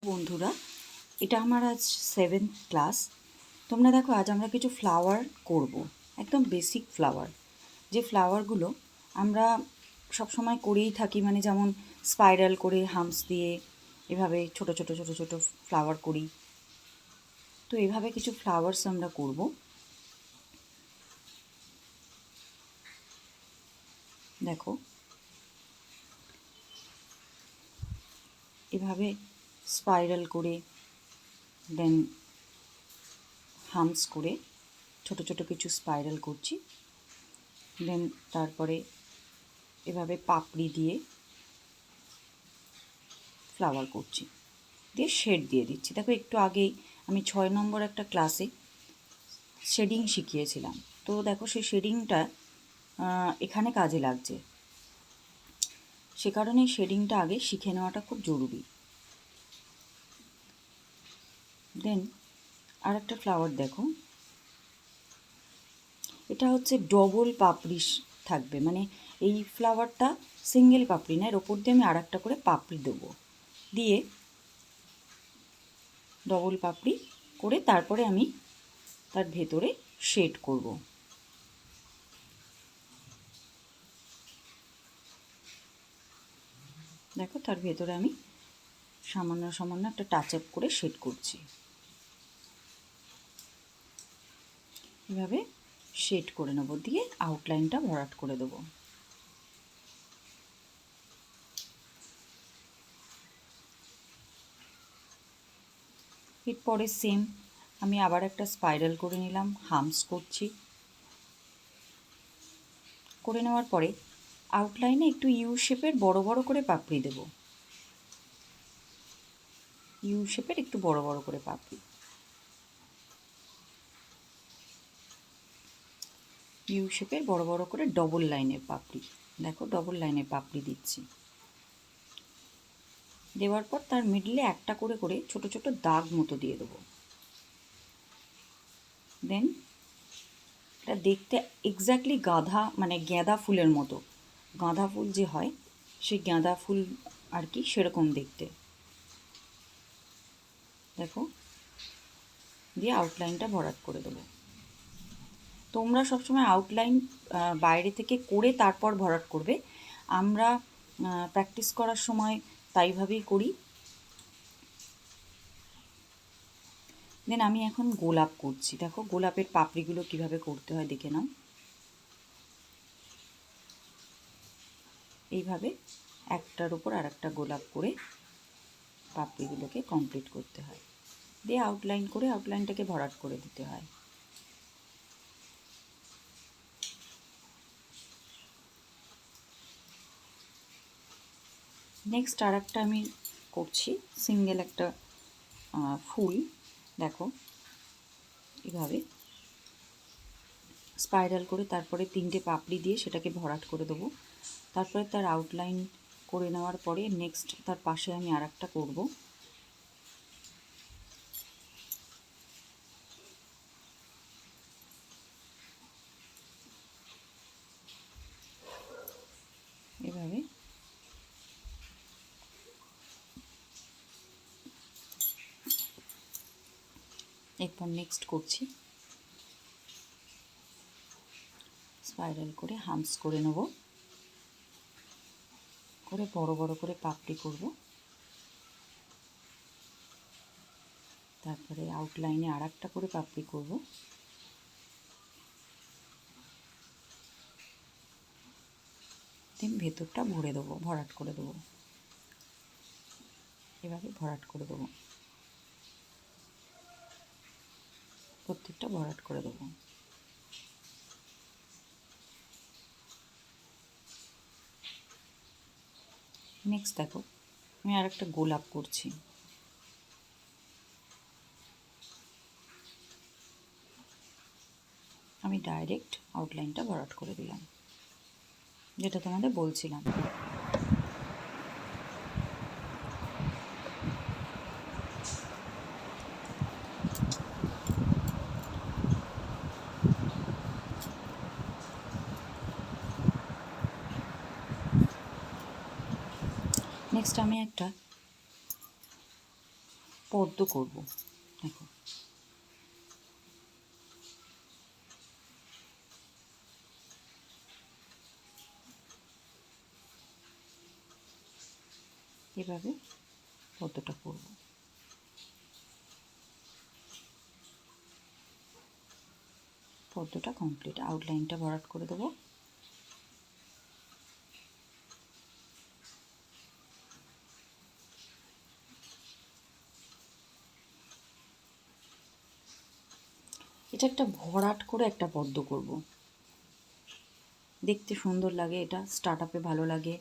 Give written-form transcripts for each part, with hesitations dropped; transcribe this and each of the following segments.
বন্ধুরা, এটা আমার আজ 7th ক্লাস। তোমরা দেখো, আজ আমরা কিছু ফ্লাওয়ার করব, একদম বেসিক ফ্লাওয়ার, যে ফ্লাওয়ারগুলো আমরা সবসময় করেই থাকি, মানে যেমন স্পাইরাল করে হামস দিয়ে এভাবে ছোট ছোট ছোট ছোট ফ্লাওয়ার করি। তো এভাবে কিছু ফ্লাওয়ার্স আমরা করব। দেখো, এভাবে স্পাইরাল করে দেন হামস করে ছোট ছোট কিছু স্পাইরাল করছি। দেন তারপরে এভাবে পাপড়ি দিয়ে ফ্লাওয়ার করছি, দিয়ে শেড দিয়ে দিচ্ছি। দেখো, একটু আগেই আমি 6 নম্বর একটা ক্লাসে শেডিং শিখিয়েছিলাম। তো দেখো, সেই শেডিংটা এখানে কাজে লাগছে, সে কারণে শেডিংটা আগে শিখে নেওয়াটা খুব জরুরি। দেন আর একটা ফ্লাওয়ার দেখো, এটা হচ্ছে ডবল পাপড়ি থাকবে, মানে এই ফ্লাওয়ারটা সিঙ্গেল পাপড়ি না, এর ওপর দিয়ে আমি আর একটা করে পাপড়ি দেবো, দিয়ে ডবল পাপড়ি করে তারপরে আমি তার ভেতরে শেড করব। দেখো, তার ভেতরে আমি সামান্য সামান্য একটা টাচ আপ করে শেড করছি। এভাবে শেড করে নেব, দিয়ে আউটলাইনটা ভরাট করে দেবো। এরপরে সেম আমি আবার একটা স্পাইরাল করে নিলাম, হামস করছি। করে নেওয়ার পরে আউটলাইনে একটু ইউ শেপের বড় বড় করে পাপড়ি দেব, ইউ শেপের একটু বড় বড় করে পাপড়ি, ইউ শেপের বড় বড় করে ডবল লাইনের পাপড়ি। দেখো, ডবল লাইনের পাপড়ি দিচ্ছি। দেওয়ার পর তার মিডলে একটা করে করে ছোট ছোট দাগ মতো দিয়ে দেবো। দেন এটা দেখতে এক্স্যাক্টলি গাঁদা, মানে গাঁদা ফুলের মতো, গাঁদা ফুল যে হয় সেই গাঁদা ফুল আর কি, সেরকম দেখতে। দেখো, দিয়ে আউটলাইনটা ভরাট করে দেবো। তোমরা সবসময় আউটলাইন বাইরে থেকে করে তারপর ভরাট করবে। আমরা প্র্যাকটিস করার সময় তাইভাবেই করি। দেন আমি এখন গোলাপ করছি। দেখো, গোলাপের পাপড়িগুলো কিভাবে করতে হয় দেখে নাও। এইভাবে একটার উপর আর একটা গোলাপ করে পাপড়িগুলোকে কমপ্লিট করতে হয়, দিয়ে আউটলাইন করে আউটলাইনটাকে ভরাট করে দিতে হয়। নেক্সট আর একটা আমি করছি, সিঙ্গেল একটা ফুল। দেখো, এভাবে স্পাইরাল করে তারপরে 3টে পাপড়ি দিয়ে সেটাকে ভরাট করে দেবো। তারপরে তার আউটলাইন করে নেওয়ার পরে নেক্সট তার পাশে আমি আর একটা করবো। এভাবে এরপর নেক্সট করছি, স্পাইরাল করে হামস করে নেব, করে বড় বড় করে পাপড়ি করব। তারপরে আউটলাইনে আর একটা করে পাপড়ি করব। দেন ভেতরটা ভরে দেবো, ভরাট করে দেবো। এভাবে ভরাট করে দেবো, প্রত্যেকটা ভরাট করে দেবো। নেক্সট দেখো, আমি আর একটা গোলাপ করছি। আমি ডাইরেক্ট আউটলাইনটা ভরাট করে দিলাম, যেটা তোমাদের বলছিলাম। নেক্সট আমি একটা পদ্ম করব। দেখো এভাবে পদ্মটা করব। পদ্মটা কমপ্লিট, আউটলাইনটা ভরাট করে দেবো। এটা একটা ভরাট করে একটা পদ্ম করব, দেখতে সুন্দর লাগে, এটা স্টার্ট আপে ভালো লাগে।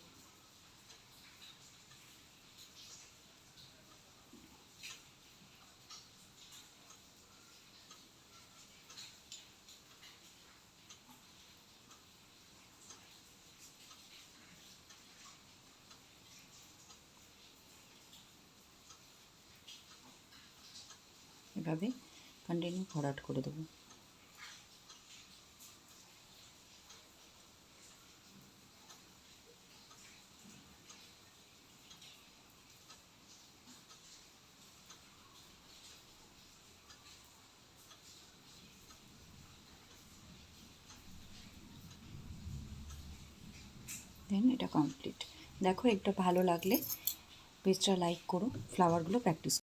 এভাবে কন্টিনিউ ভরাট করে দেবো। দেন এটা কমপ্লিট। দেখো, এটা ভালো লাগলে পেজটা লাইক করো, ফ্লাওয়ারগুলো প্র্যাকটিস